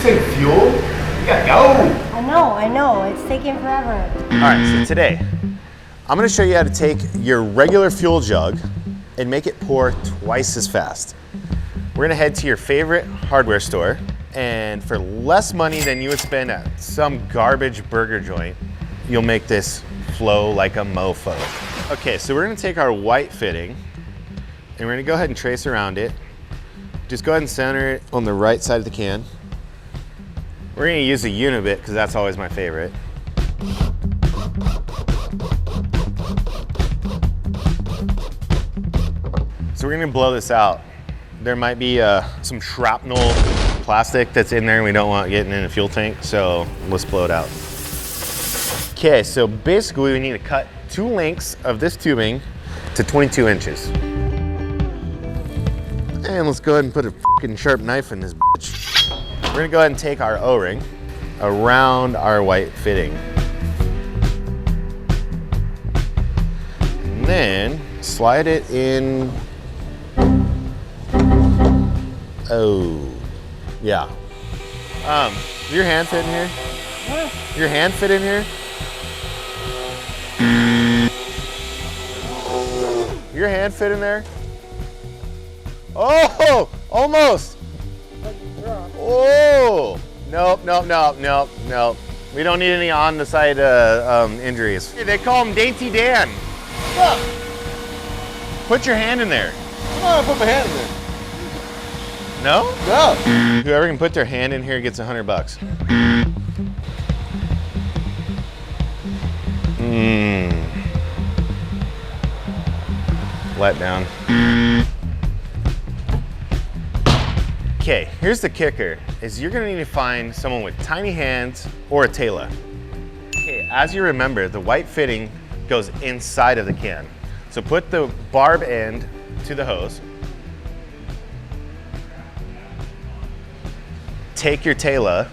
Just in fuel? You gotta go. I know, it's taking forever. All right, so today, I'm gonna show you how to take your regular fuel jug and make it pour twice as fast. We're gonna head to your favorite hardware store, and for less money than you would spend at some garbage burger joint, you'll make this flow like a mofo. Okay, so we're gonna take our white fitting, and we're gonna go ahead and trace around it. Just go ahead and center it on the right side of the can. We're gonna use a unibit because that's always my favorite. So we're gonna blow this out. There might be some shrapnel plastic that's in there and we don't want getting in a fuel tank, so let's blow it out. Okay, so basically we need to cut 2 lengths of this tubing to 22 inches. And let's go ahead and put a fucking sharp knife in this bitch. We're gonna go ahead and take our O-ring around our white fitting. And then slide it in. Oh, yeah. Your hand fit in here? What? Your hand fit in here? Your hand fit in there? Oh, almost. Oh, nope. We don't need any on the side injuries. They call him Dainty Dan. Look. Put your hand in there. I'm not gonna put my hand in there. No? No. Whoever can put their hand in here gets $100. Let down. Okay, here's the kicker, is you're gonna need to find someone with tiny hands or a Tayla. Okay, as you remember, the white fitting goes inside of the can. So put the barb end to the hose. Take your Tayla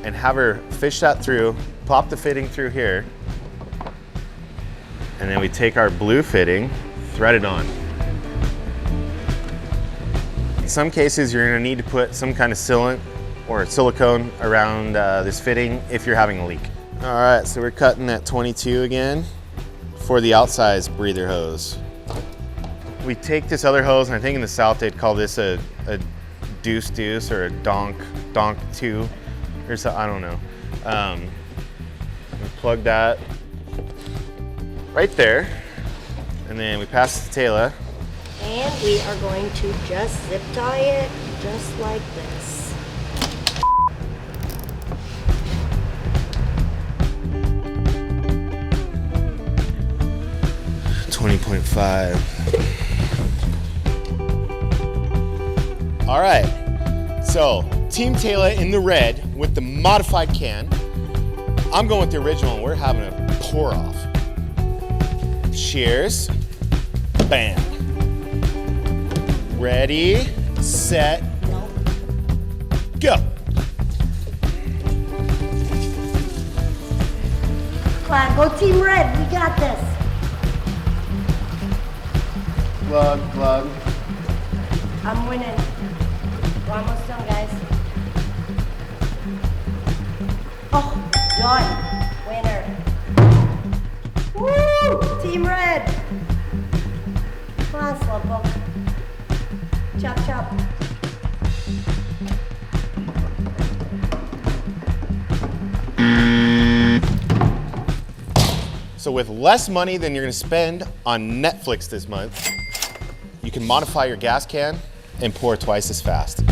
and have her fish that through, pop the fitting through here, and then we take our blue fitting, thread it on. In some cases, you're gonna need to put some kind of sealant or silicone around this fitting if you're having a leak. All right, so we're cutting at 22 again for the outsize breather hose. We take this other hose, and I think in the South they'd call this a deuce or a donk 2 or so, I don't know. We plug that right there, and then we pass the Tayla. And we are going to just zip tie it just like this. $20.5. All right, so Team Tayla in the red with the modified can. I'm going with the original and we're having a pour off. Cheers, bam. Ready, set, go. Come on, go Team Red, we got this. Plug. I'm winning. We're almost done, guys. Oh, done. Winner. Woo! Team Red. Come on, Slowpoke. Chop, chop. So with less money than you're gonna spend on Netflix this month, you can modify your gas can and pour twice as fast.